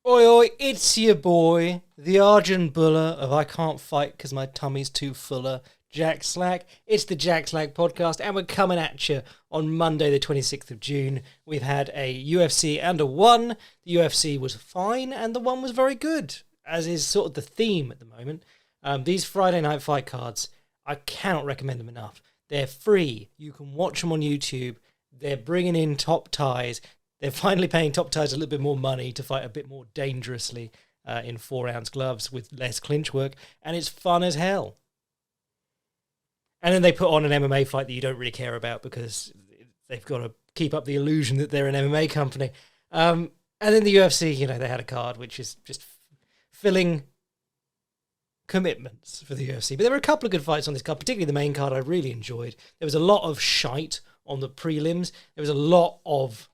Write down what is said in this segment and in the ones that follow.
Oi, oi, it's your boy, the Arjun Bulla of I Can't Fight Because My Tummy's Too Fuller, Jack Slack. It's the Jack Slack podcast, and we're coming at you on Monday, the 26th of June. We've had a UFC and a 1. The UFC was fine, and the 1 was very good, as is sort of the theme at the moment. These Friday night fight cards, I cannot recommend them enough. They're free. You can watch them on YouTube. They're bringing in top ties. They're finally paying top ties a little bit more money to fight a bit more dangerously in 4-ounce gloves with less clinch work, and it's fun as hell. And then they put on an MMA fight that you don't really care about because they've got to keep up the illusion that they're an MMA company. And then the UFC, they had a card which is just filling commitments for the UFC. But there were a couple of good fights on this card, particularly the main card I really enjoyed. There was a lot of shite on the prelims. There was a lot of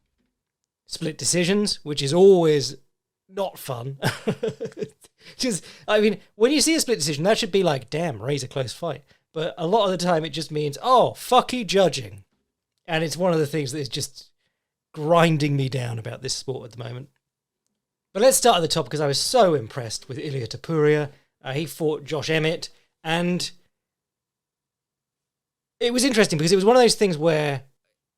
split decisions, which is always not fun. When you see a split decision, that should be like, damn, Ray's a close fight. But a lot of the time it just means, oh, fucky judging. And it's one of the things that is just grinding me down about this sport at the moment. But let's start at the top because I was so impressed with Ilia Topurias. He fought Josh Emmett, and it was interesting because it was one of those things where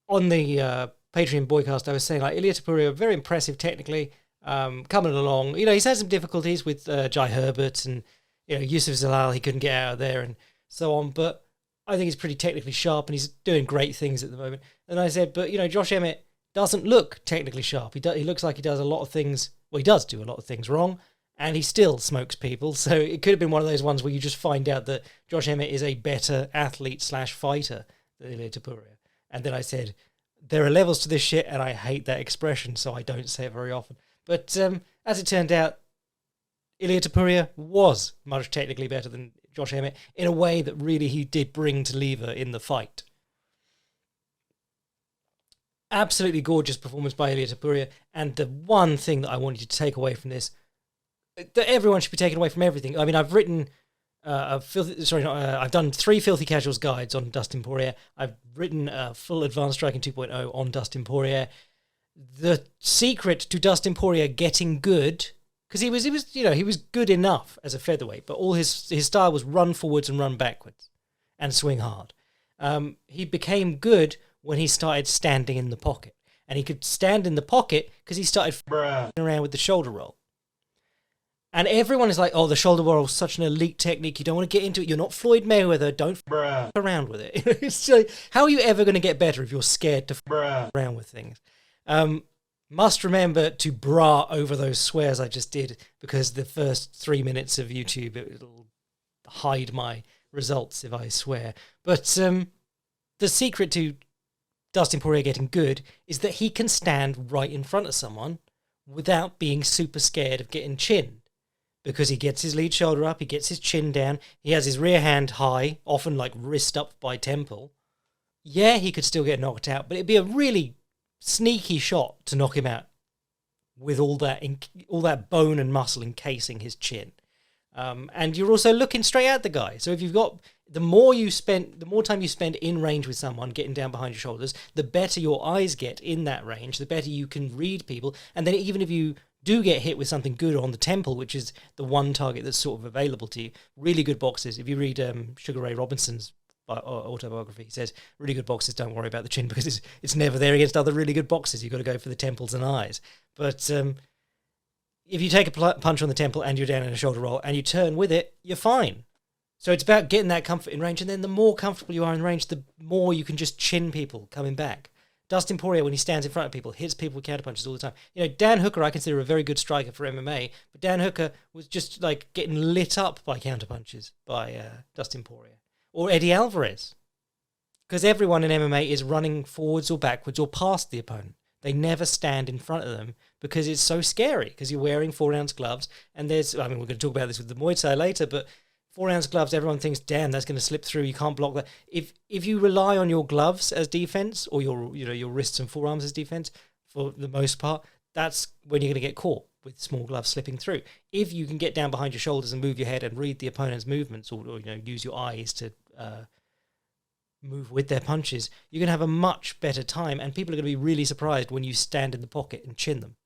on the Patreon boycast, I was saying, like, Ilia Topurias, very impressive technically, coming along. He's had some difficulties with Jai Herbert and, Yusuf Zalal, he couldn't get out of there and so on, but I think he's pretty technically sharp and he's doing great things at the moment. And I said, but, Josh Emmett doesn't look technically sharp. He looks like he does a lot of things, well, he does do a lot of things wrong, and he still smokes people. So it could have been one of those ones where you just find out that Josh Emmett is a better athlete/fighter than Ilia Topurias. And then I said, there are levels to this shit, and I hate that expression, so I don't say it very often. But as it turned out, Ilia Topurias was much technically better than Josh Emmett in a way that really he did bring to lever in the fight. Absolutely gorgeous performance by Ilia Topurias, and the one thing that I wanted you to take away from this, that everyone should be taking away from everything. I mean, I've written I've done 3 Filthy Casuals guides on Dust Emporia. I've written a full Advanced Striking 2.0 on Dust Emporia. The secret to Dust Emporia getting good, because he was good enough as a featherweight, but all his style was run forwards and run backwards and swing hard. He became good when he started standing in the pocket, and he could stand in the pocket because he started around with the shoulder roll. And everyone is like, oh, the shoulder roll is such an elite technique. You don't want to get into it. You're not Floyd Mayweather. Don't f around with it. It's like, how are you ever going to get better if you're scared to f around with things? Must remember to bra over those swears I just did, because the first 3 minutes of YouTube, it'll hide my results if I swear. But the secret to Dust Emporia getting good is that he can stand right in front of someone without being super scared of getting chinned. Because he gets his lead shoulder up, he gets his chin down, he has his rear hand high, often like wrist up by temple. Yeah, he could still get knocked out, but it'd be a really sneaky shot to knock him out with all that bone and muscle encasing his chin. And you're also looking straight at the guy. So if you've got the more time you spend in range with someone, getting down behind your shoulders, the better your eyes get in that range, the better you can read people. And then even if you do get hit with something good on the temple, which is the one target that's sort of available to you, really good boxes. If you read Sugar Ray Robinson's autobiography, he says, really good boxes, don't worry about the chin because it's never there against other really good boxes. You've got to go for the temples and eyes. But if you take a punch on the temple and you're down in a shoulder roll and you turn with it, you're fine. So it's about getting that comfort in range, and then the more comfortable you are in range, the more you can just chin people coming back. Dust Emporia, when he stands in front of people, hits people with counterpunches all the time. Dan Hooker, I consider a very good striker for MMA, but Dan Hooker was just like getting lit up by counterpunches by Dust Emporia. Or Eddie Alvarez. Because everyone in MMA is running forwards or backwards or past the opponent. They never stand in front of them because it's so scary, because you're wearing 4-ounce gloves, and we're going to talk about this with the Muay Thai later, but 4-ounce gloves, everyone thinks, damn, that's going to slip through. You can't block that. If you rely on your gloves as defense, or your wrists and forearms as defense, for the most part, that's when you're going to get caught with small gloves slipping through. If you can get down behind your shoulders and move your head and read the opponent's movements, or use your eyes to move with their punches, you're going to have a much better time, and people are going to be really surprised when you stand in the pocket and chin them.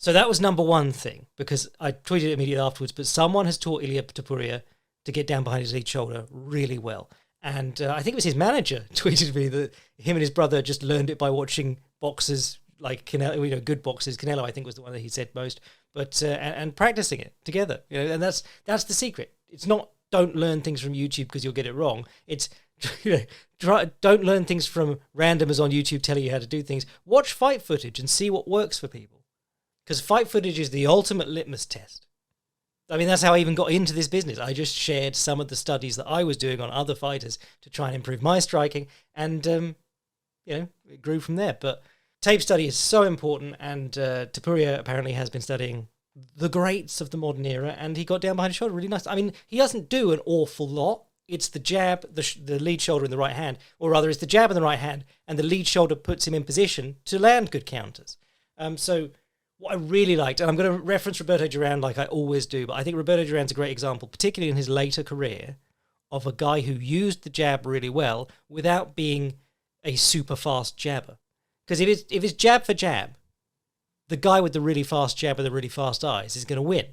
So that was number one thing, because I tweeted it immediately afterwards, but someone has taught Ilia Topuria to get down behind his lead shoulder really well. And I think it was his manager tweeted me that him and his brother just learned it by watching boxers like Canelo, good boxers. Canelo, I think, was the one that he said most, but and practicing it together. And that's the secret. It's not don't learn things from YouTube because you'll get it wrong. It's don't learn things from randomers on YouTube telling you how to do things. Watch fight footage and see what works for people. Because fight footage is the ultimate litmus test. I mean, that's how I even got into this business. I just shared some of the studies that I was doing on other fighters to try and improve my striking, and it grew from there. But tape study is so important, and Topuria apparently has been studying the greats of the modern era, and he got down behind his shoulder really nice. I mean, he doesn't do an awful lot. It's the jab, the lead shoulder in the right hand, or rather, it's the jab in the right hand, and the lead shoulder puts him in position to land good counters. So what I really liked, and I'm going to reference Roberto Duran like I always do, but I think Roberto Duran's a great example, particularly in his later career, of a guy who used the jab really well without being a super fast jabber. Because if it's jab for jab, the guy with the really fast jab with the really fast eyes is going to win.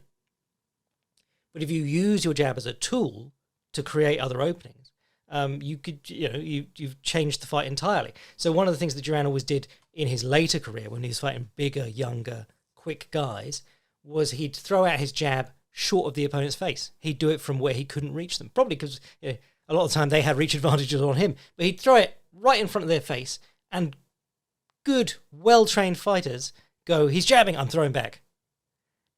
But if you use your jab as a tool to create other openings, you've changed the fight entirely. So one of the things that Duran always did in his later career, when he was fighting bigger, younger, quick guys, was he'd throw out his jab short of the opponent's face. He'd do it from where he couldn't reach them, probably because a lot of the time they had reach advantages on him, but he'd throw it right in front of their face, and good, well-trained fighters go, he's jabbing, I'm throwing back.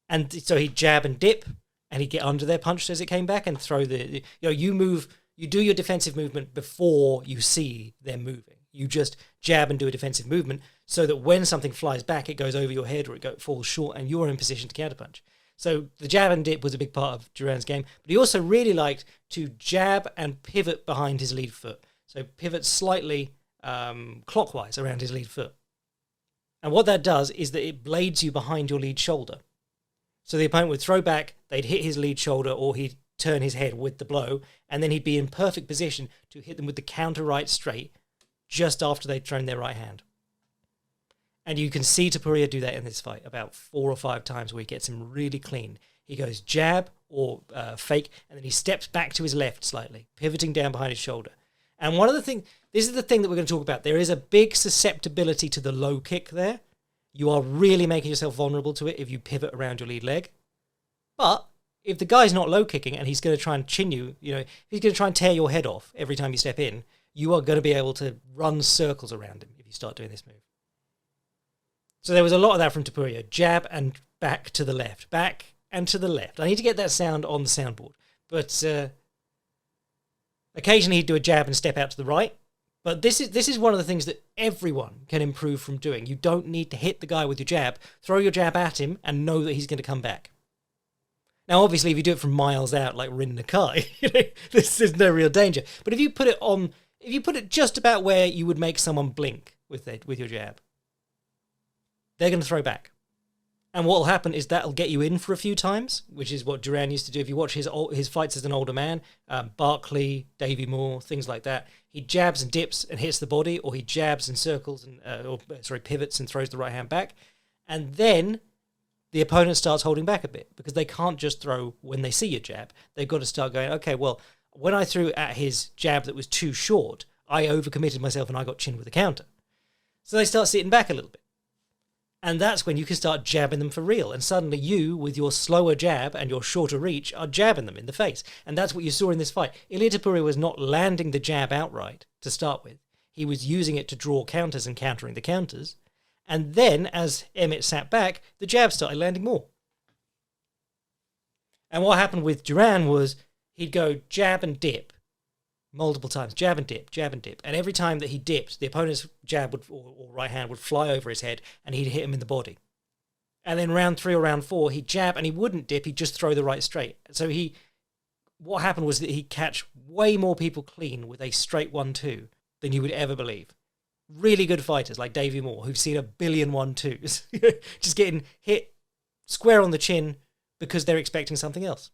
And so he'd jab and dip, and he'd get under their punch as it came back and throw you do your defensive movement before you see them moving. You just jab and do a defensive movement so that when something flies back, it goes over your head or it falls short and you're in position to counterpunch. So the jab and dip was a big part of Duran's game, but he also really liked to jab and pivot behind his lead foot. So pivot slightly clockwise around his lead foot. And what that does is that it blades you behind your lead shoulder. So the opponent would throw back, they'd hit his lead shoulder, or he'd turn his head with the blow, and then he'd be in perfect position to hit them with the counter right straight just after they'd thrown their right hand. And you can see Topuria do that in this fight about 4 or 5 times where he gets him really clean. He goes jab or fake, and then he steps back to his left slightly, pivoting down behind his shoulder. And one of the things, this is the thing that we're going to talk about, there is a big susceptibility to the low kick there. You are really making yourself vulnerable to it if you pivot around your lead leg. But if the guy's not low kicking and he's going to try and chin you, if he's going to try and tear your head off every time you step in, you are going to be able to run circles around him if you start doing this move. So there was a lot of that from Topuria. Jab and back to the left. Back and to the left. I need to get that sound on the soundboard. But occasionally he'd do a jab and step out to the right. But this is one of the things that everyone can improve from doing. You don't need to hit the guy with your jab. Throw your jab at him and know that he's going to come back. Now, obviously, if you do it from miles out, like Rin Nakai, there's no real danger. But if you put it just about where you would make someone blink with your jab, they're going to throw back. And what will happen is that'll get you in for a few times, which is what Duran used to do. If you watch his fights as an older man, Barkley, Davey Moore, things like that, he jabs and dips and hits the body, or he jabs and circles and pivots and throws the right hand back, and then the opponent starts holding back a bit because they can't just throw when they see your jab. They've got to start going, okay, well, when I threw at his jab that was too short, I overcommitted myself and I got chinned with a counter. So they start sitting back a little bit. And that's when you can start jabbing them for real. And suddenly you, with your slower jab and your shorter reach, are jabbing them in the face. And that's what you saw in this fight. Ilia Topuria was not landing the jab outright to start with. He was using it to draw counters and countering the counters. And then, as Emmett sat back, the jab started landing more. And what happened with Duran was he'd go jab and dip multiple times, jab and dip, jab and dip. And every time that he dipped, the opponent's jab or right hand would fly over his head and he'd hit him in the body. And then round 3 or round 4, he'd jab and he wouldn't dip, he'd just throw the right straight. So what happened was that he'd catch way more people clean with a straight 1-2 than you would ever believe. Really good fighters like Davey Moore, who've seen a billion 1-2s, just getting hit square on the chin because they're expecting something else.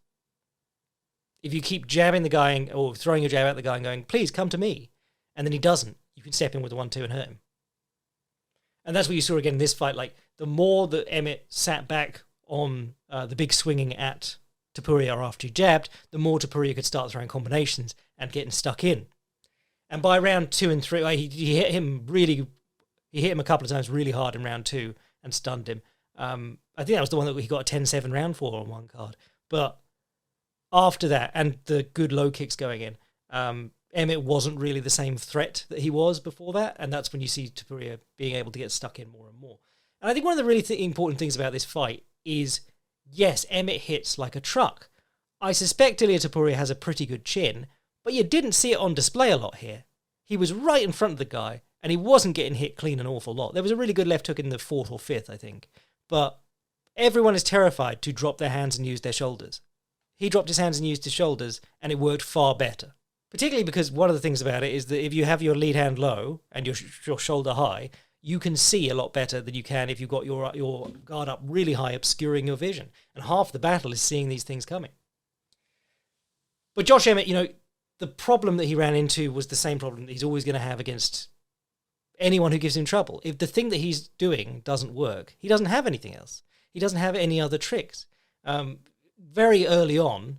If you keep jabbing the guy or throwing your jab at the guy and going, please come to me, and then he doesn't, you can step in with a 1-2 and hurt him. And that's what you saw again in this fight. Like, the more that Emmett sat back on the big swinging at Topuria after he jabbed, the more Topuria could start throwing combinations and getting stuck in. And by round 2 and 3, he hit him a couple of times really hard in round 2 and stunned him. I think that was the one that he got a 10-7 round for on one card. But after that, and the good low kicks going in, Emmett wasn't really the same threat that he was before that, and that's when you see Topuria being able to get stuck in more and more. And I think one of the really important things about this fight is, yes, Emmett hits like a truck. I suspect Ilia Topurias has a pretty good chin, but you didn't see it on display a lot here. He was right in front of the guy, and he wasn't getting hit clean an awful lot. There was a really good left hook in the 4th or 5th, I think. But everyone is terrified to drop their hands and use their shoulders. He dropped his hands and used his shoulders, and it worked far better. Particularly because one of the things about it is that if you have your lead hand low and your shoulder high, you can see a lot better than you can if you've got your guard up really high, obscuring your vision. And half the battle is seeing these things coming. But Josh Emmett, the problem that he ran into was the same problem that he's always going to have against anyone who gives him trouble. If the thing that he's doing doesn't work, he doesn't have anything else. He doesn't have any other tricks. Very early on,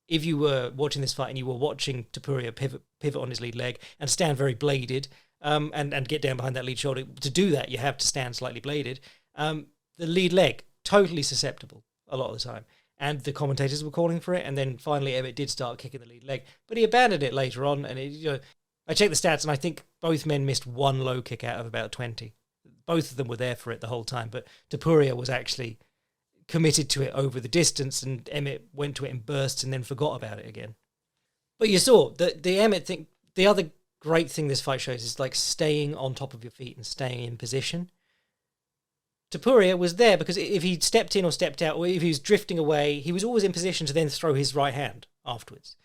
if you were watching this fight and you were watching Topuria pivot on his lead leg and stand very bladed and get down behind that lead shoulder, to do that, you have to stand slightly bladed. The lead leg, totally susceptible a lot of the time. And the commentators were calling for it, and then finally Emmett did start kicking the lead leg. But he abandoned it later on, and I checked the stats, and I think both men missed one low kick out of about 20. Both of them were there for it the whole time, but Topuria was actually committed to it over the distance, and Emmett went to it in bursts and then forgot about it again. But you saw the Emmett thing. The other great thing this fight shows is like staying on top of your feet and staying in position. Topuria was there because if he stepped in or stepped out, or if he was drifting away, he was always in position to then throw his right hand afterwards.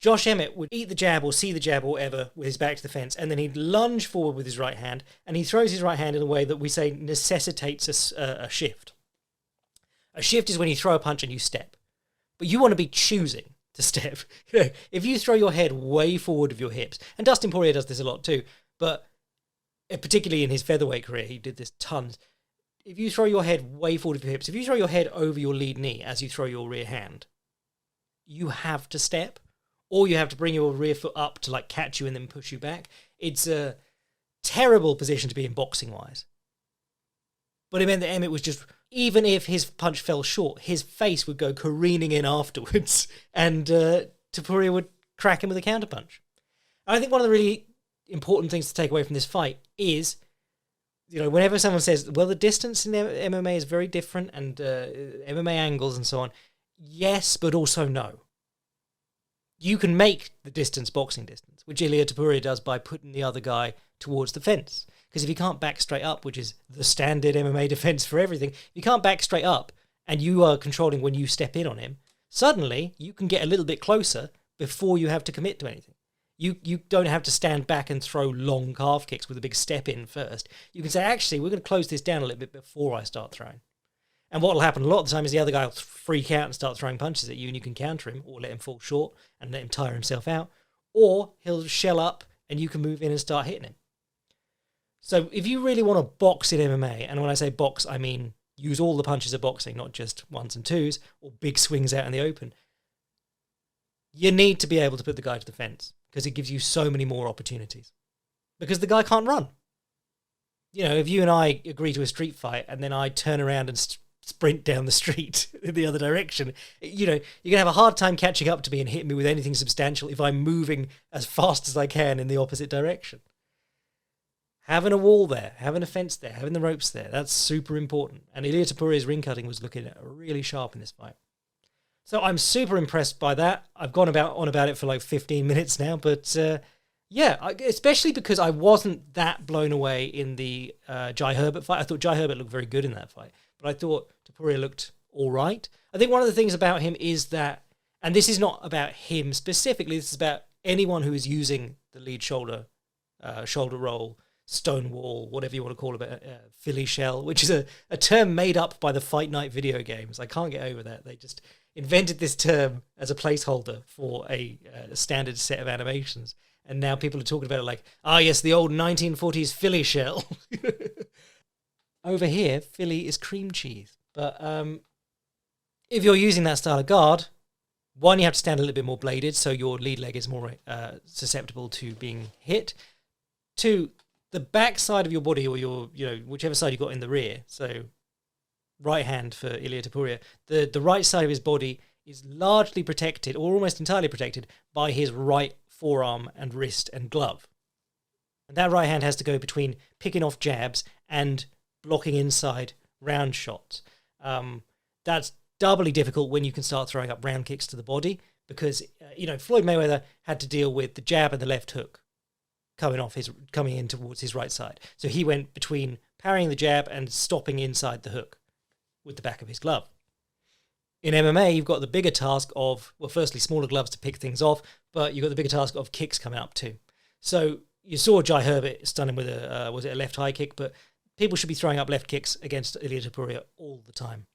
Josh Emmett would eat the jab or see the jab or whatever with his back to the fence, and then he'd lunge forward with his right hand, and he throws his right hand in a way that we say necessitates a shift. A shift is when you throw a punch and you step. But you want to be choosing to step. If you throw your head way forward of your hips, and Dust Emporia does this a lot too, but particularly in his featherweight career, he did this tons. If you throw your head way forward of your hips, if you throw your head over your lead knee as you throw your rear hand, you have to step, or you have to bring your rear foot up to like catch you and then push you back. It's a terrible position to be in boxing-wise. But it meant that Emmett was just, even if his punch fell short, his face would go careening in afterwards, and Topuria would crack him with a counterpunch. And I think one of the really important things to take away from this fight is, whenever someone says, well, the distance in MMA is very different, and MMA angles and so on, yes, but also no. You can make the distance boxing distance, which Ilia Topurias does by putting the other guy towards the fence. Because if you can't back straight up, which is the standard MMA defense for everything, if you can't back straight up and you are controlling when you step in on him, suddenly you can get a little bit closer before you have to commit to anything. You don't have to stand back and throw long calf kicks with a big step in first. You can say, actually, we're going to close this down a little bit before I start throwing. And what will happen a lot of the time is the other guy will freak out and start throwing punches at you, and you can counter him or let him fall short and let him tire himself out. Or he'll shell up and you can move in and start hitting him. So if you really want to box in MMA, and when I say box, I mean use all the punches of boxing, not just ones and twos or big swings out in the open, you need to be able to put the guy to the fence because it gives you so many more opportunities. Because the guy can't run. If you and I agree to a street fight and then I turn around and sprint down the street in the other direction, you're going to have a hard time catching up to me and hitting me with anything substantial if I'm moving as fast as I can in the opposite direction. Having a wall there, having a fence there, having the ropes there, that's super important. And Ilia Topurias' ring cutting was looking really sharp in this fight. So I'm super impressed by that. I've gone on about it for like 15 minutes now, but especially because I wasn't that blown away in the Jai Herbert fight. I thought Jai Herbert looked very good in that fight, but I thought Topuria looked all right. I think one of the things about him is that, and this is not about him specifically, this is about anyone who is using the lead shoulder roll, stonewall, whatever you want to call it, Philly shell, which is a term made up by the Fight Night video games. I can't get over that. They just invented this term as a placeholder for a standard set of animations. And now people are talking about it like, yes, the old 1940s Philly shell. Over here, Philly is cream cheese. But if you're using that style of guard, one, you have to stand a little bit more bladed, so your lead leg is more susceptible to being hit. Two, the back side of your body, or your, whichever side you got in the rear, so right hand for Ilia Topuria, the right side of his body is largely protected, or almost entirely protected, by his right forearm and wrist and glove. And that right hand has to go between picking off jabs and blocking inside round shots. That's doubly difficult when you can start throwing up round kicks to the body, because Floyd Mayweather had to deal with the jab and the left hook coming in towards his right side. So he went between parrying the jab and stopping inside the hook with the back of his glove. In MMA, you've got the bigger task of, well, firstly, smaller gloves to pick things off, but you've got the bigger task of kicks coming up too. So you saw Jai Herbert stun him with a left high kick, but people should be throwing up left kicks against Ilia Topuria all the time.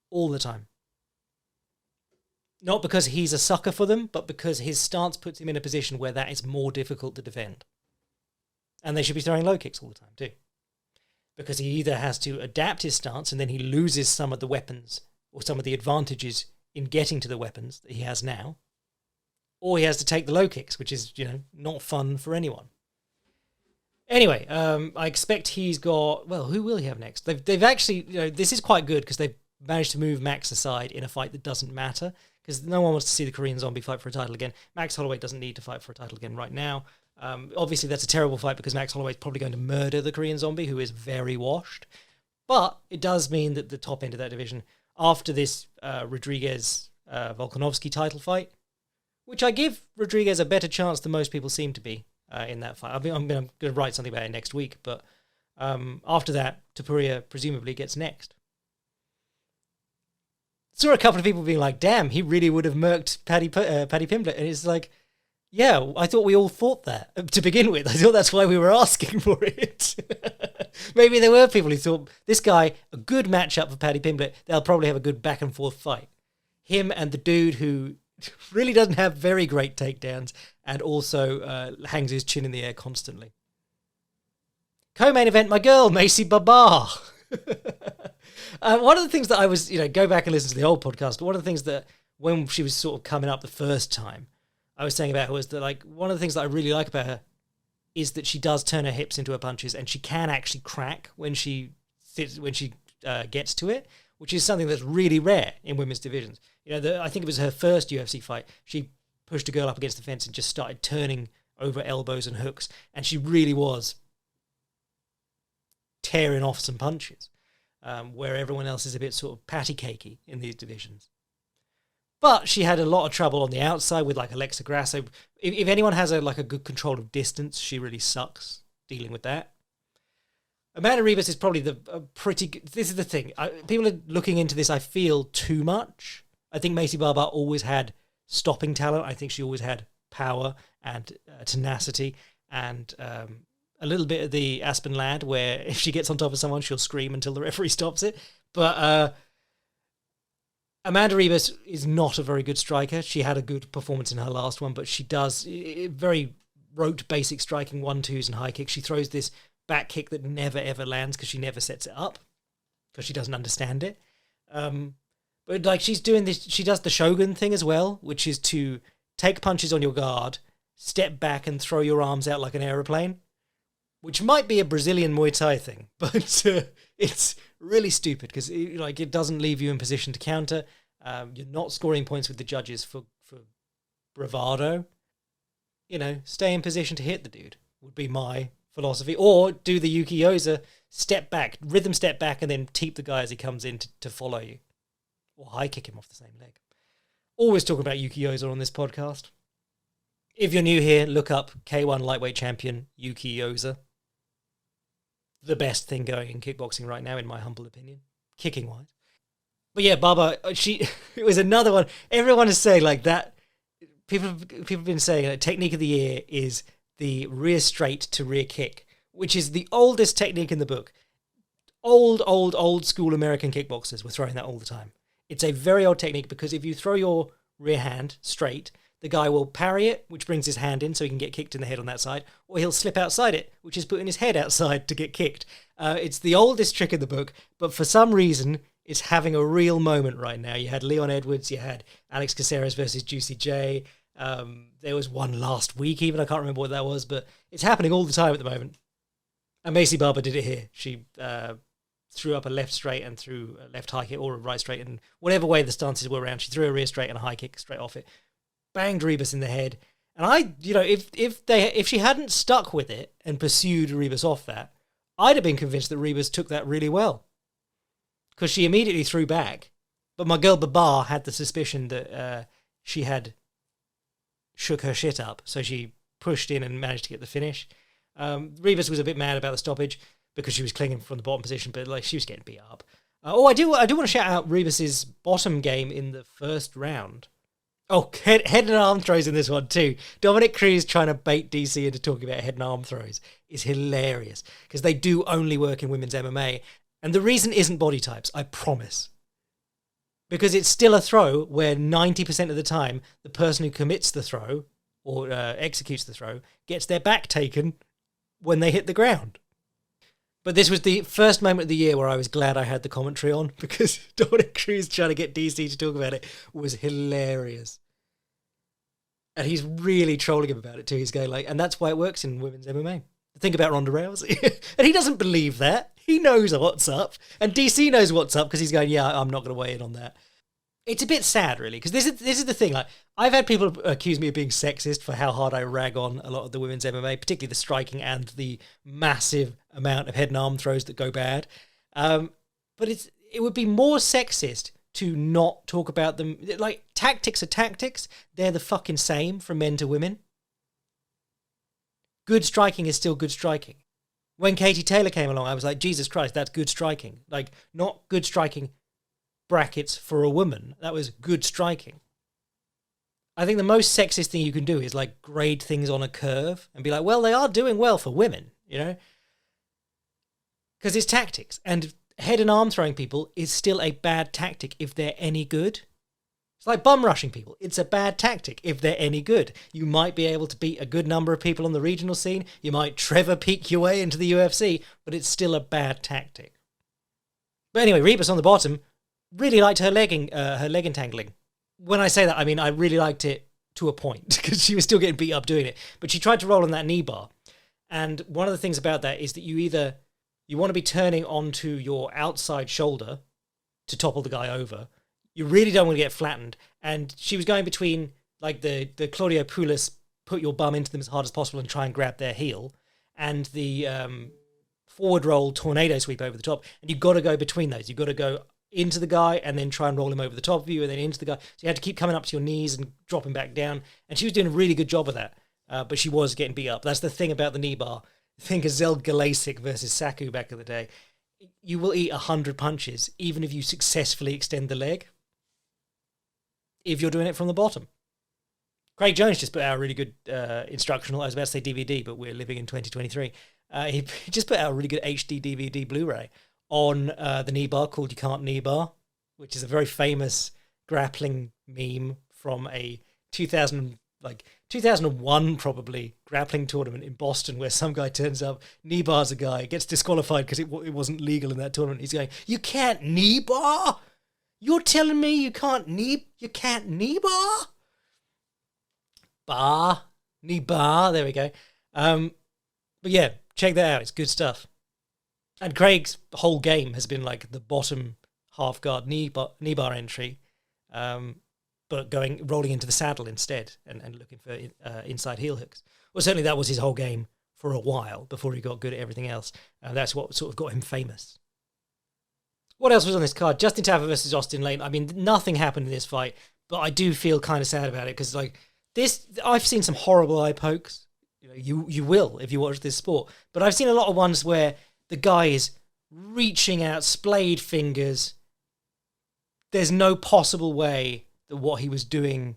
All the time. Not because he's a sucker for them, but because his stance puts him in a position where that is more difficult to defend. And they should be throwing low kicks all the time too. Because he either has to adapt his stance and then he loses some of the weapons or some of the advantages in getting to the weapons that he has now, or he has to take the low kicks, which is, not fun for anyone. Anyway, I expect he's got, well, who will he have next? They've actually, this is quite good because they've managed to move Max aside in a fight that doesn't matter, because no one wants to see the Korean Zombie fight for a title again. Max Holloway doesn't need to fight for a title again right now. Obviously, that's a terrible fight because Max Holloway is probably going to murder the Korean Zombie, who is very washed. But it does mean that the top end of that division, after this Rodriguez-Volkanovski title fight, which I give Rodriguez a better chance than most people seem to be in that fight. I'm going to write something about it next week, but after that, Topuria presumably gets next. Saw a couple of people being like, damn, he really would have murked Paddy Pimblett. And it's like, yeah, I thought we all thought that to begin with. I thought that's why we were asking for it. Maybe there were people who thought, this guy, a good matchup for Paddy Pimblett, they'll probably have a good back and forth fight. Him and the dude who really doesn't have very great takedowns and also hangs his chin in the air constantly. Co-main event, my girl, Macy Babar. One of the things that I was, go back and listen to the old podcast, but one of the things that when she was sort of coming up the first time, I was saying about her was that, like, one of the things that I really like about her is that she does turn her hips into her punches, and she can actually crack when she gets to it, which is something that's really rare in women's divisions. I think it was her first UFC fight. She pushed a girl up against the fence and just started turning over elbows and hooks, and she really was tearing off some punches, where everyone else is a bit sort of patty cakey in these divisions. But she had a lot of trouble on the outside with, like, Alexa Grasso. If anyone has a good control of distance, she really sucks dealing with that. Amanda Rivas is probably pretty good. This is the thing. People are looking into this, I feel, too much. I think Macy Barbar always had stopping talent. I think she always had power and tenacity and a little bit of the Aspen Ladd, where if she gets on top of someone, she'll scream until the referee stops it. But Amanda Rivas is not a very good striker. She had a good performance in her last one, but she does very rote basic striking 1-2s and high kicks. She throws this back kick that never ever lands because she never sets it up because she doesn't understand it. But like, she's doing this, she does the Shogun thing as well, which is to take punches on your guard, step back and throw your arms out like an aeroplane, which might be a Brazilian Muay Thai thing, but it's really stupid because it doesn't leave you in position to counter. You're not scoring points with the judges for bravado. Stay in position to hit the dude would be my philosophy. Or do the Yuki Yosa, rhythm step back, and then teep the guy as he comes in to follow you. Or high kick him off the same leg. Always talking about Yuki Yosa on this podcast. If you're new here, look up K1 lightweight champion Yuki Yosa. The best thing going in kickboxing right now, in my humble opinion, kicking-wise. But yeah, Baba, it was another one. Everyone is saying like that. People have been saying technique of the year is the rear straight to rear kick, which is the oldest technique in the book. Old school American kickboxers were throwing that all the time. It's a very old technique because if you throw your rear hand straight, the guy will parry it, which brings his hand in so he can get kicked in the head on that side, or he'll slip outside it, which is putting his head outside to get kicked. It's the oldest trick in the book, but for some reason, it's having a real moment right now. You had Leon Edwards, you had Alex Caceres versus Juicy J. There was one last week even, I can't remember what that was, but it's happening all the time at the moment. And Macy Barber did it here. She threw up a left straight and threw a left high kick or a right straight, and whatever way the stances were around, she threw a rear straight and a high kick straight off it. Banged Rivas in the head. And if she hadn't stuck with it and pursued Rivas off that, I'd have been convinced that Rivas took that really well. Because she immediately threw back. But my girl Babar had the suspicion that she had shook her shit up. So she pushed in and managed to get the finish. Rivas was a bit mad about the stoppage because she was clinging from the bottom position, but like she was getting beat up. I do want to shout out Rivas's bottom game in the first round. Oh, head and arm throws in this one too. Dominic Cruz trying to bait DC into talking about head and arm throws is hilarious because they do only work in women's MMA. And the reason isn't body types, I promise. Because it's still a throw where 90% of the time, the person who commits the throw or executes the throw gets their back taken when they hit the ground. But this was the first moment of the year where I was glad I had the commentary on because Dominic Cruz trying to get DC to talk about it was hilarious. And he's really trolling him about it too. He's going like, and that's why it works in women's MMA. Think about Ronda Rousey. And he doesn't believe that. He knows what's up. And DC knows what's up because he's going, yeah, I'm not going to weigh in on that. It's a bit sad, really, because this is the thing. Like, I've had people accuse me of being sexist for how hard I rag on a lot of the women's MMA, particularly the striking and the massive amount of head and arm throws that go bad. But it would be more sexist to not talk about them. Like, tactics are tactics. They're the fucking same from men to women. Good striking is still good striking. When Katie Taylor came along, I was like, Jesus Christ, that's good striking. Like, not good striking brackets for a woman. That was good striking. I think the most sexist thing you can do is like grade things on a curve and be like, well, they are doing well for women, you know? Because it's tactics. And head and arm throwing people is still a bad tactic if they're any good. It's like bum rushing people. It's a bad tactic if they're any good. You might be able to beat a good number of people on the regional scene. You might Trevor Peak your way into the UFC, but it's still a bad tactic. But anyway, Rivas on the bottom really liked her leg entangling. When I say that, I mean I really liked it to a point because she was still getting beat up doing it. But she tried to roll on that knee bar. And one of the things about that is that you want to be turning onto your outside shoulder to topple the guy over. You really don't want to get flattened. And she was going between like the Claudio Poulos, put your bum into them as hard as possible and try and grab their heel, and the forward roll tornado sweep over the top. And you've got to go between those. You've got to go into the guy and then try and roll him over the top of you and then into the guy. So you had to keep coming up to your knees and dropping back down. And she was doing a really good job of that. But she was getting beat up. That's the thing about the knee bar. Think of Zel Galasic versus Saku back in the day. You will eat 100 punches even if you successfully extend the leg. If you're doing it from the bottom. Craig Jones just put out a really good instructional. I was about to say DVD, but we're living in 2023. He just put out a really good HD DVD Blu-ray on the knee bar called You Can't Knee Bar, which is a very famous grappling meme from a 2001 probably grappling tournament in Boston where some guy turns up, knee bars a guy, gets disqualified because it wasn't legal in that tournament. He's going, you can't knee bar? You're telling me you can't knee bar? Knee bar, there we go. But yeah, check that out. It's good stuff. And Craig's whole game has been like the bottom half guard knee bar entry, but rolling into the saddle instead and looking for inside heel hooks. Well, certainly that was his whole game for a while before he got good at everything else. That's what sort of got him famous. What else was on this card? Justin Tava versus Austin Lane. I mean, nothing happened in this fight, but I do feel kind of sad about it because, like, this, I've seen some horrible eye pokes. You will if you watch this sport, but I've seen a lot of ones where the guy is reaching out, splayed fingers. There's no possible way that what he was doing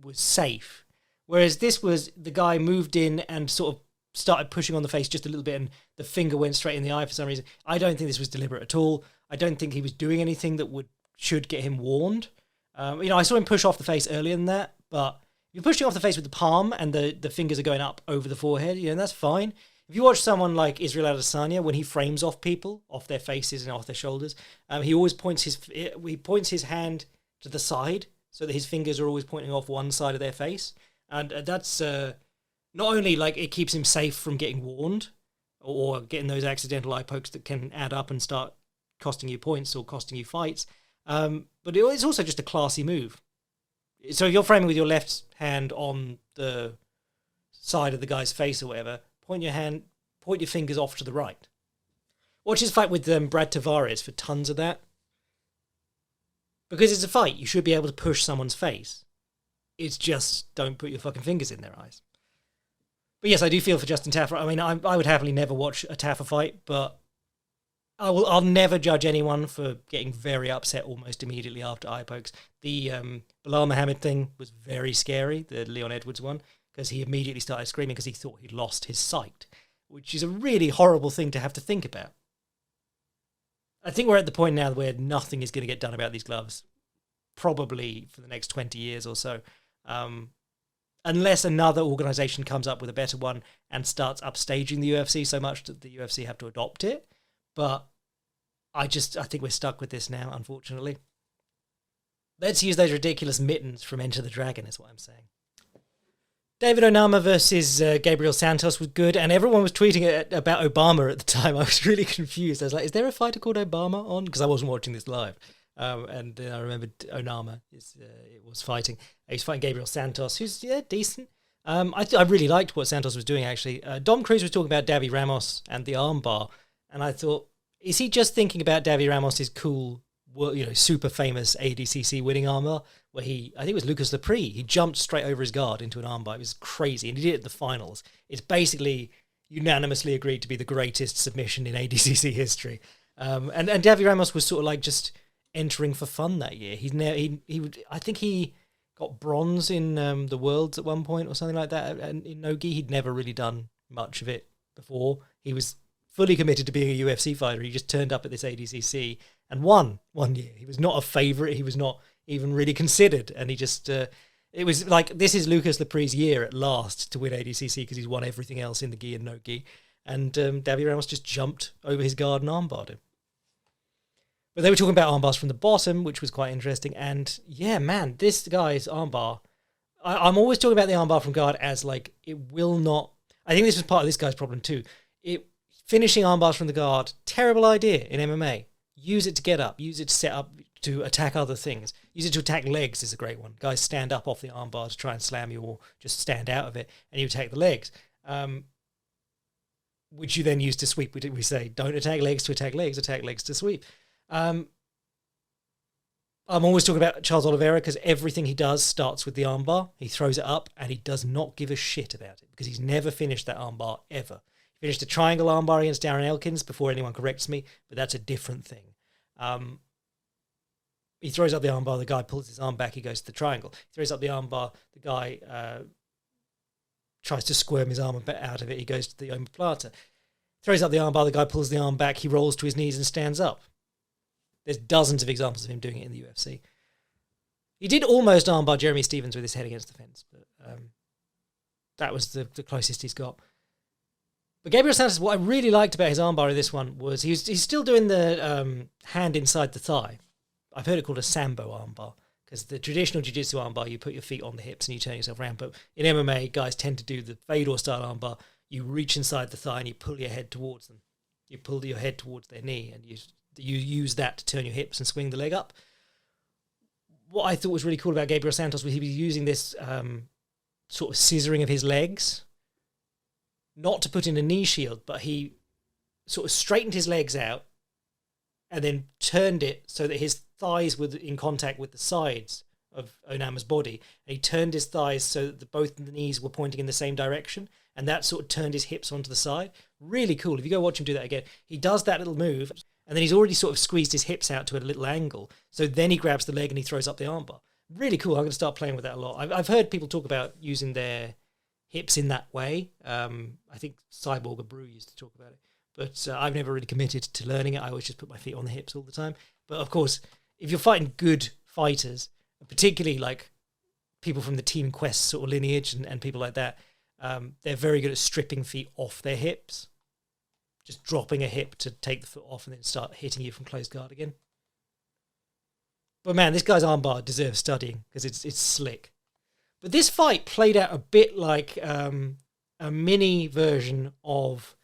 was safe. Whereas this was, the guy moved in and sort of started pushing on the face just a little bit and the finger went straight in the eye for some reason. I don't think this was deliberate at all. I don't think he was doing anything that should get him warned. I saw him push off the face earlier than that, but you're pushing off the face with the palm and the fingers are going up over the forehead, that's fine. If you watch someone like Israel Adesanya, when he frames off people, off their faces and off their shoulders, he always points his hand to the side so that his fingers are always pointing off one side of their face. And that's not only like it keeps him safe from getting warned or getting those accidental eye pokes that can add up and start costing you points or costing you fights, but it's also just a classy move. So if you're framing with your left hand on the side of the guy's face or whatever, point your fingers off to the right. Watch his fight with Brad Tavares for tons of that. Because it's a fight, you should be able to push someone's face. It's just don't put your fucking fingers in their eyes. But yes, I do feel for Justin Taffa. I mean, I would happily never watch a Taffa fight, but I'll never judge anyone for getting very upset almost immediately after eye pokes. The Bilal Muhammad thing was very scary, the Leon Edwards one, because he immediately started screaming because he thought he'd lost his sight, which is a really horrible thing to have to think about. I think we're at the point now where nothing is going to get done about these gloves, probably for the next 20 years or so, unless another organisation comes up with a better one and starts upstaging the UFC so much that the UFC have to adopt it. But I think we're stuck with this now, unfortunately. Let's use those ridiculous mittens from Enter the Dragon, is what I'm saying. David Onama versus Gabriel Santos was good, and everyone was tweeting about Obama at the time. I was really confused. I was like, is there a fighter called Obama on? Because I wasn't watching this live. And then I remembered Onama was fighting. He was fighting Gabriel Santos, who's, decent. I really liked what Santos was doing, actually. Dom Cruz was talking about Davy Ramos and the armbar, and I thought, is he just thinking about Davy Ramos's cool, super famous ADCC winning armbar, where I think it was Lucas Lepre, he jumped straight over his guard into an armbar. It was crazy, and he did it at the finals. It's basically unanimously agreed to be the greatest submission in ADCC history. And Davy Ramos was sort of like just entering for fun that year. I think he got bronze in the Worlds at one point or something like that. And in Nogi, he'd never really done much of it before. He was fully committed to being a UFC fighter. He just turned up at this ADCC and won one year. He was not a favourite. He was not even really considered. And he just, it was like, this is Lucas Lepre's year at last to win ADCC because he's won everything else in the gi and no gi. And Davy Ramos just jumped over his guard and armbarred him. But they were talking about armbars from the bottom, which was quite interesting. And yeah, man, this guy's armbar, I'm always talking about the armbar from guard as like, it will not, I think this was part of this guy's problem too. Finishing armbars from the guard, terrible idea in MMA. Use it to get up, use it to set up, to attack other things. Use it to attack legs is a great one. Guys stand up off the armbar to try and slam you or just stand out of it, and you attack the legs. Which you then use to sweep. We say, don't attack legs to attack legs to sweep. I'm always talking about Charles Oliveira because everything he does starts with the armbar. He throws it up and he does not give a shit about it because he's never finished that armbar ever. He finished a triangle armbar against Darren Elkins before anyone corrects me, but that's a different thing. He throws up the armbar, the guy pulls his arm back, he goes to the triangle. He throws up the armbar, the guy tries to squirm his arm out of it, he goes to the omoplata. Throws up the armbar, the guy pulls the arm back, he rolls to his knees and stands up. There's dozens of examples of him doing it in the UFC. He did almost armbar Jeremy Stevens with his head against the fence, but that was the closest he's got. But Gabriel Santos, what I really liked about his armbar in this one was he's still doing the hand inside the thigh. I've heard it called a Sambo armbar, because the traditional jiu-jitsu armbar, you put your feet on the hips and you turn yourself around. But in MMA, guys tend to do the Fedor-style armbar. You reach inside the thigh and you pull your head towards them. You pull your head towards their knee and you use that to turn your hips and swing the leg up. What I thought was really cool about Gabriel Santos was he was using this sort of scissoring of his legs, not to put in a knee shield, but he sort of straightened his legs out and then turned it so that his thighs were in contact with the sides of Onama's body. And he turned his thighs so that both the knees were pointing in the same direction, and that sort of turned his hips onto the side. Really cool. If you go watch him do that again, he does that little move, and then he's already sort of squeezed his hips out to a little angle. So then he grabs the leg and he throws up the armbar. Really cool. I'm going to start playing with that a lot. I've heard people talk about using their hips in that way. I think Cyborg or Brew used to talk about it. But I've never really committed to learning it. I always just put my feet on the hips all the time. But of course, if you're fighting good fighters, particularly like people from the Team Quest sort of lineage and people like that, they're very good at stripping feet off their hips. Just dropping a hip to take the foot off and then start hitting you from close guard again. But man, this guy's armbar deserves studying because it's slick. But this fight played out a bit like a mini version of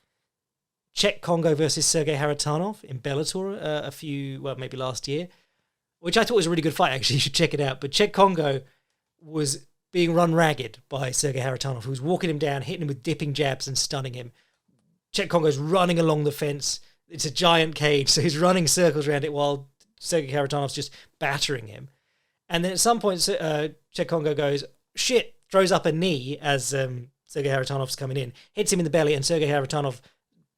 Czech Congo versus Sergey Heritanov in Bellator maybe last year, which I thought was a really good fight, actually. You should check it out. But Czech Congo was being run ragged by Sergey Heritanov, who was walking him down, hitting him with dipping jabs and stunning him. Czech Congo's running along the fence. It's a giant cage, so he's running circles around it while Sergey Haritanov's just battering him. And then at some point, Czech Congo goes, shit, throws up a knee as Sergey Haritanov's coming in, hits him in the belly, and Sergey Heritanov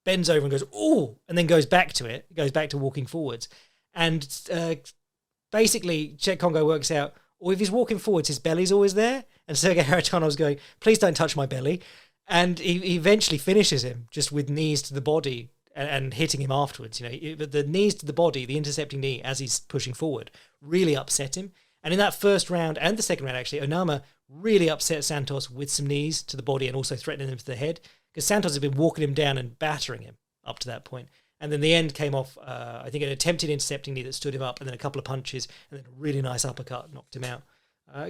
bends over and goes, ooh, and then goes back to it, goes back to walking forwards. And basically, Czech Congo works out, or if he's walking forwards, his belly's always there. And Sergey Haritanov's going, please don't touch my belly. And he eventually finishes him just with knees to the body and hitting him afterwards. But the knees to the body, the intercepting knee as he's pushing forward, really upset him. And in that first round and the second round, actually, Onama really upset Santos with some knees to the body and also threatening him to the head, because Santos had been walking him down and battering him up to that point. And then the end came off, I think, an attempted intercepting knee that stood him up, and then a couple of punches, and then a really nice uppercut knocked him out.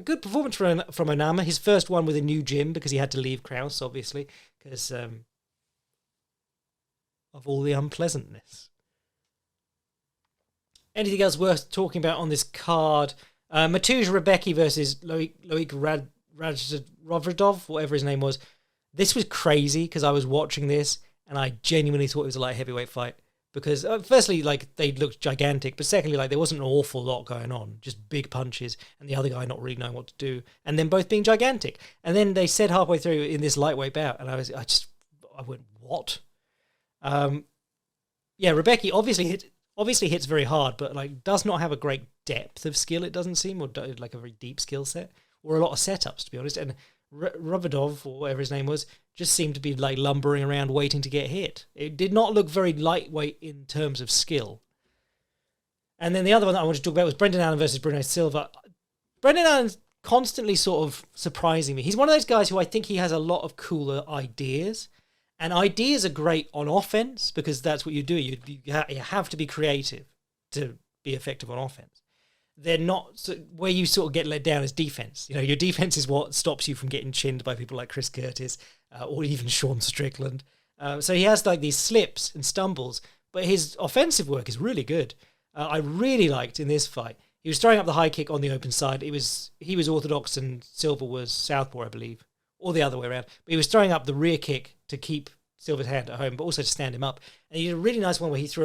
Good performance from Onama. His first one with a new gym, because he had to leave Kraus, obviously, because of all the unpleasantness. Anything else worth talking about on this card? Matusz Rebecki versus Loic Ravradov, whatever his name was. This was crazy, because I was watching this, and I genuinely thought it was a light heavyweight fight. Because, firstly, they looked gigantic, but secondly, there wasn't an awful lot going on. Just big punches, and the other guy not really knowing what to do, and then both being gigantic. And then they said halfway through in this lightweight bout, and I went, what? Rebecki obviously hits very hard, but does not have a great depth of skill, it doesn't seem, or a very deep skill set, or a lot of setups, to be honest. And Ravradov, or whatever his name was, just seemed to be lumbering around waiting to get hit. It did not look very lightweight in terms of skill. And then the other one that I wanted to talk about was Brendan Allen versus Bruno Silva. Brendan Allen's constantly sort of surprising me. He's one of those guys who I think he has a lot of cooler ideas. And ideas are great on offense, because that's what you do. You have to be creative to be effective on offense. They're not, where you sort of get let down is defense. Your defense is what stops you from getting chinned by people like Chris Curtis or even Sean Strickland. So he has these slips and stumbles, but his offensive work is really good. I really liked in this fight. He was throwing up the high kick on the open side. He was orthodox and Silva was southpaw, I believe, or the other way around. But he was throwing up the rear kick to keep Silva's hand at home, but also to stand him up. And he did a really nice one where he threw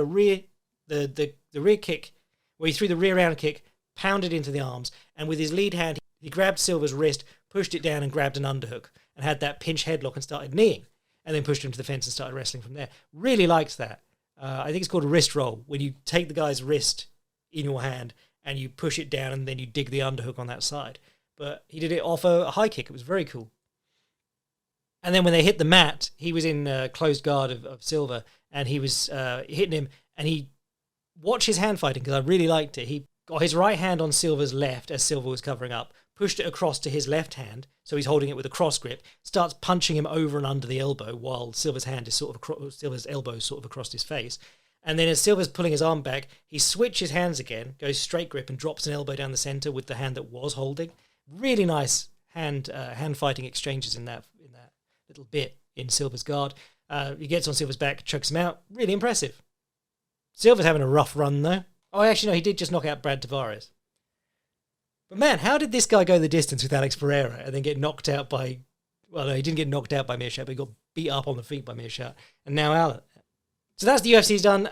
the rear kick, where he threw the rear round kick, pounded into the arms, and with his lead hand, he grabbed Silva's wrist, pushed it down and grabbed an underhook, and had that pinch headlock and started kneeing, and then pushed him to the fence and started wrestling from there. Really liked that. I think it's called a wrist roll, when you take the guy's wrist in your hand and you push it down and then you dig the underhook on that side. But he did it off a high kick. It was very cool. And then when they hit the mat, he was in closed guard of Silva, and he was hitting him, and he watched his hand fighting, because I really liked it. He got his right hand on Silva's left as Silva was covering up, pushed it across to his left hand, so he's holding it with a cross grip, starts punching him over and under the elbow while Silva's hand is Silva's elbow is sort of across his face. And then as Silva's pulling his arm back, he switches hands again, goes straight grip and drops an elbow down the center with the hand that was holding. Really nice hand fighting exchanges in that little bit in Silva's guard. He gets on Silva's back, chokes him out. Really impressive. Silva's having a rough run though. Oh, actually, no, he did just knock out Brad Tavares. But man, how did this guy go the distance with Alex Pereira and then get knocked out by... Well, no, he didn't get knocked out by Meerschaert, but he got beat up on the feet by Meerschaert. And now Allen. So that's the UFC's done.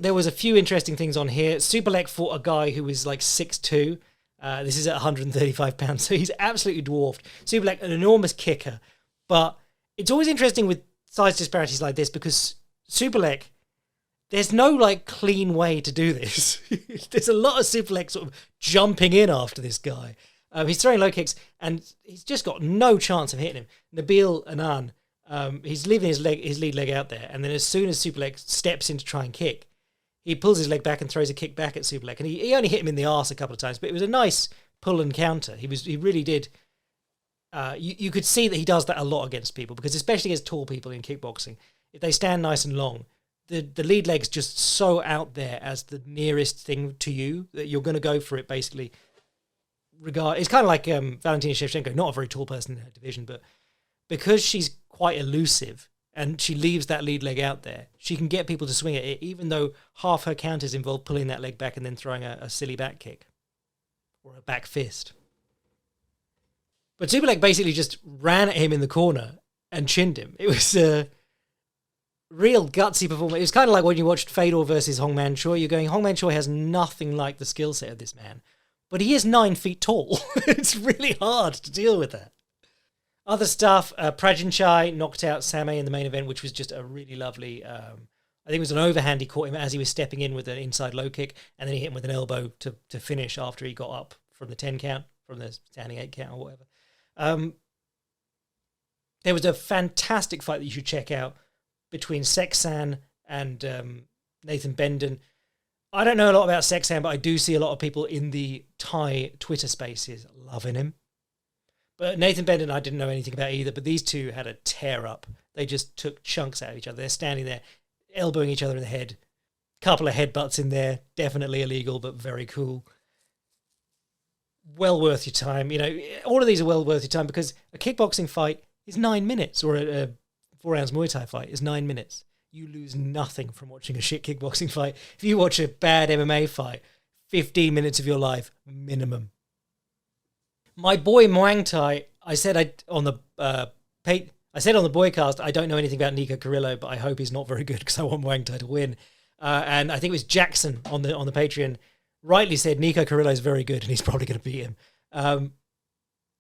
There was a few interesting things on here. Superlek fought a guy who was 6'2". This is at 135 pounds, so he's absolutely dwarfed. Superlek, an enormous kicker. But it's always interesting with size disparities like this, because Superlek, there's no clean way to do this. There's a lot of Superlek sort of jumping in after this guy. He's throwing low kicks, and he's just got no chance of hitting him. Nabil Anan, he's leaving his lead leg out there, and then as soon as Superlek steps in to try and kick, he pulls his leg back and throws a kick back at Superlek, and he only hit him in the arse a couple of times, but it was a nice pull and counter. He really did. You could see that he does that a lot against people, because especially against tall people in kickboxing, if they stand nice and long, the lead leg's just so out there as the nearest thing to you that you're going to go for it basically. It's kind of like Valentina Shevchenko, not a very tall person in her division, but because she's quite elusive and she leaves that lead leg out there, she can get people to swing at it, even though half her counters involve pulling that leg back and then throwing a silly back kick or a back fist. But Superleg basically just ran at him in the corner and chinned him. It was a real gutsy performance. It was kind of like when you watched Fedor versus Hongman Choi. You're going, Hongman Choi has nothing like the skill set of this man. But he is 9 feet tall. It's really hard to deal with that. Other stuff, Prajanchai knocked out Sameh in the main event, which was just a really lovely... I think it was an overhand. He caught him as he was stepping in with an inside low kick, and then he hit him with an elbow to finish after he got up from the 10 count, from the standing 8 count or whatever. There was a fantastic fight that you should check out between Seksan and Nathan Benden. I don't know a lot about Seksan, but I do see a lot of people in the Thai Twitter spaces loving him. But Nathan Benden, I didn't know anything about either, but these two had a tear up. They just took chunks out of each other. They're standing there, elbowing each other in the head. Couple of headbutts in there, definitely illegal, but very cool. Well worth your time. You know, all of these are well worth your time because a kickboxing fight is 9 minutes, or a 4 rounds Muay Thai fight is 9 minutes. You lose nothing from watching a shit kickboxing fight. If you watch a bad MMA fight, 15 minutes of your life, minimum. My boy Muang Thai, I said on the boycast, I don't know anything about Nico Carrillo, but I hope he's not very good because I want Muang Thai to win. And I think it was Jackson on the Patreon rightly said Nico Carrillo is very good and he's probably going to beat him.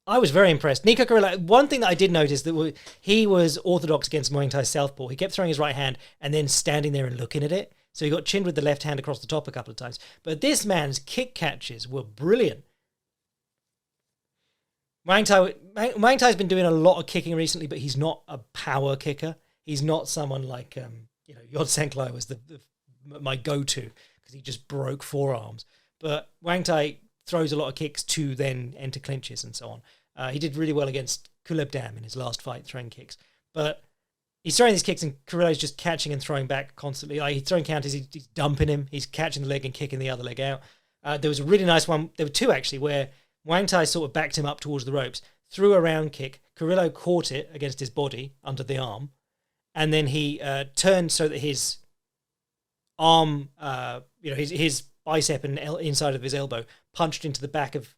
I was very impressed. Nico Carrillo, one thing that I did notice, that he was orthodox against Muang Thai southpaw. He kept throwing his right hand and then standing there and looking at it. So he got chinned with the left hand across the top a couple of times. But this man's kick catches were brilliant. Muang Thai's been doing a lot of kicking recently, but he's not a power kicker. He's not someone like Yod Senklai was my go-to because he just broke forearms. But Muang Thai throws a lot of kicks to then enter clinches and so on. He did really well against Kuleb Dam in his last fight, throwing kicks. But he's throwing these kicks and Carrillo's just catching and throwing back constantly. He's throwing counters, he's dumping him, he's catching the leg and kicking the other leg out. There was a really nice one, there were two actually, where Muang Thai sort of backed him up towards the ropes, threw a round kick, Carrillo caught it against his body, under the arm, and then he turned so that his arm, his bicep and inside of his elbow punched into the back of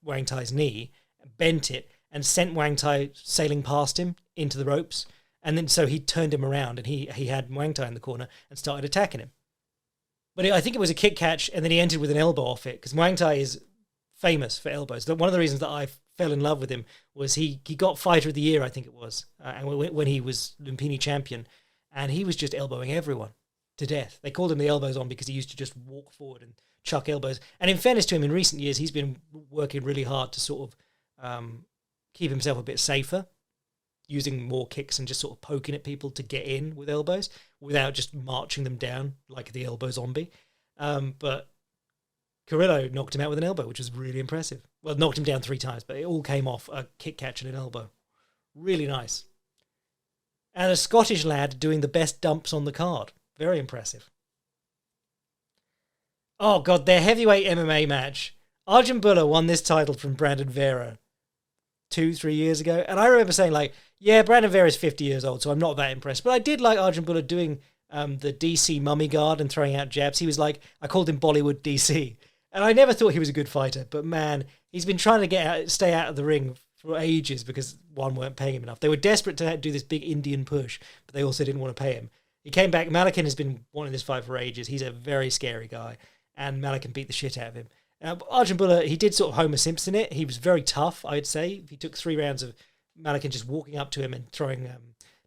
Muang Thai's knee, bent it, and sent Muang Thai sailing past him into the ropes. And then so he turned him around and he had Muang Thai in the corner and started attacking him. But I think it was a kick catch, and then he entered with an elbow off it, because Muang Thai is famous for elbows. One of the reasons that I fell in love with him was he got Fighter of the Year, I think it was, and when he was Lumpini champion, and he was just elbowing everyone to death. They called him the elbows on because he used to just walk forward and chuck elbows. And in fairness to him, in recent years, he's been working really hard to sort of keep himself a bit safer, using more kicks and just sort of poking at people to get in with elbows without just marching them down like the elbow zombie. But Carrillo knocked him out with an elbow, which was really impressive. Well, knocked him down 3 times, but it all came off a kick catch and an elbow. Really nice. And a Scottish lad doing the best dumps on the card. Very impressive. Oh, God, their heavyweight MMA match. Arjun Bulla won this title from Brandon Vera 2-3 years ago. And I remember saying, Brandon Vera's 50 years old, so I'm not that impressed. But I did like Arjun Bulla doing the DC mummy guard and throwing out jabs. He was I called him Bollywood DC. And I never thought he was a good fighter. But, man, he's been trying to stay out of the ring for ages because, one, weren't paying him enough. They were desperate to do this big Indian push, but they also didn't want to pay him. He came back. Malakin has been wanting this fight for ages. He's a very scary guy. And Malakin beat the shit out of him. Arjun Bulla, he did sort of Homer Simpson it. He was very tough, I'd say. He took 3 rounds of Malakin just walking up to him and throwing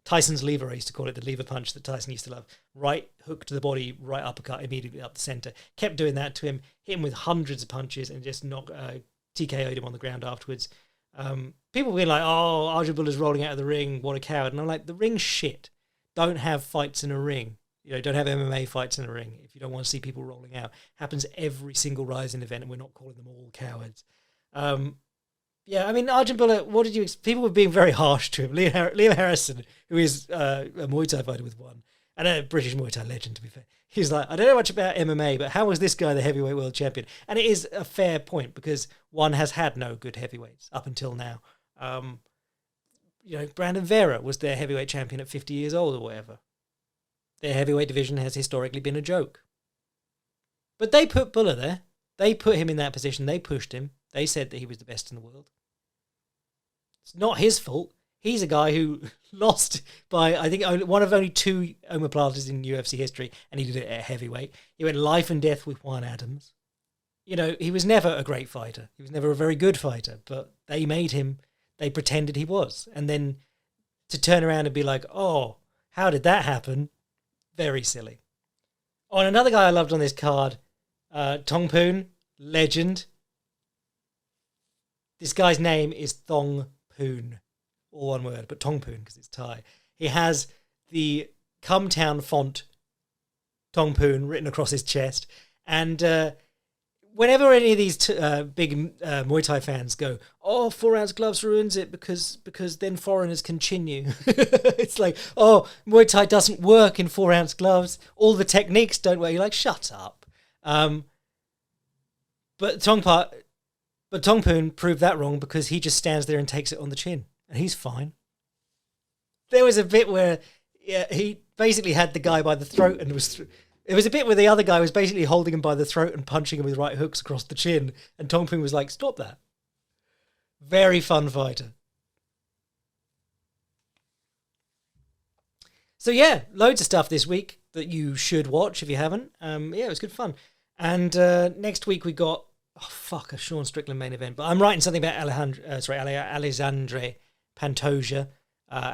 Tyson's lever, I used to call it, the lever punch that Tyson used to love. Right hook to the body, right uppercut immediately up the centre. Kept doing that to him, hit him with hundreds of punches and just TKO'd him on the ground afterwards. People were being like, oh, Arjun Bulla's rolling out of the ring, what a coward. And I'm like, the ring's shit. Don't have fights in a ring. Don't have MMA fights in a ring if you don't want to see people rolling out. Happens every single Rising event, and we're not calling them all cowards. Yeah, I mean, Arjun Bulla, what did you... People were being very harsh to him. Liam Harrison, who is a Muay Thai fighter with one, and a British Muay Thai legend, to be fair. He's like, I don't know much about MMA, but how was this guy the heavyweight world champion? And it is a fair point, because one has had no good heavyweights up until now. Brandon Vera was their heavyweight champion at 50 years old or whatever. Their heavyweight division has historically been a joke. But they put Bulla there. They put him in that position. They pushed him. They said that he was the best in the world. It's not his fault. He's a guy who lost by, I think, one of only 2 omoplatas in UFC history, and he did it at heavyweight. He went life and death with Juan Adams. He was never a great fighter. He was never a very good fighter, but they made him, they pretended he was. And then to turn around and be like, oh, how did that happen? Very silly. Oh, and another guy I loved on this card, Tong Poon, legend. This guy's name is Thong Poon, all one word, but Tong Poon because it's Thai. He has the Come Town font Tong Poon written across his chest, and whenever any of these big Muay Thai fans go, oh, 4-ounce gloves ruins it because then foreigners can chin you. It's like, oh, Muay Thai doesn't work in 4-ounce gloves. All the techniques don't work. You're like, shut up. But Tong Poon proved that wrong because he just stands there and takes it on the chin, and he's fine. There was a bit where he basically had the guy by the throat and was... It was a bit where the other guy was basically holding him by the throat and punching him with right hooks across the chin, and Tong Poon was like, stop that. Very fun fighter. So yeah, loads of stuff this week that you should watch if you haven't. It was good fun. And next week we got, a Sean Strickland main event. But I'm writing something about Alexandre Pantoja.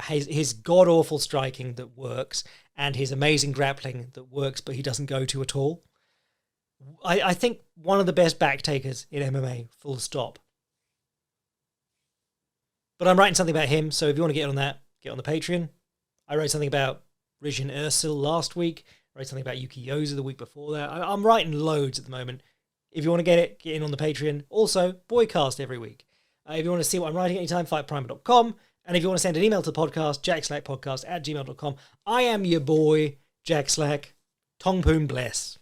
His god-awful striking that works, and his amazing grappling that works, but he doesn't go to at all. I think one of the best backtakers in MMA, full stop. But I'm writing something about him, so if you want to get on that, get on the Patreon. I wrote something about Rijin Ersil last week. I wrote something about Yuki Yoza the week before that. I'm writing loads at the moment. If you want to get in on the Patreon. Also, Boycast every week. If you want to see what I'm writing anytime, fightprimer.com. And if you want to send an email to the podcast, jackslackpodcast@gmail.com. I am your boy, Jack Slack. Tong Poon bless.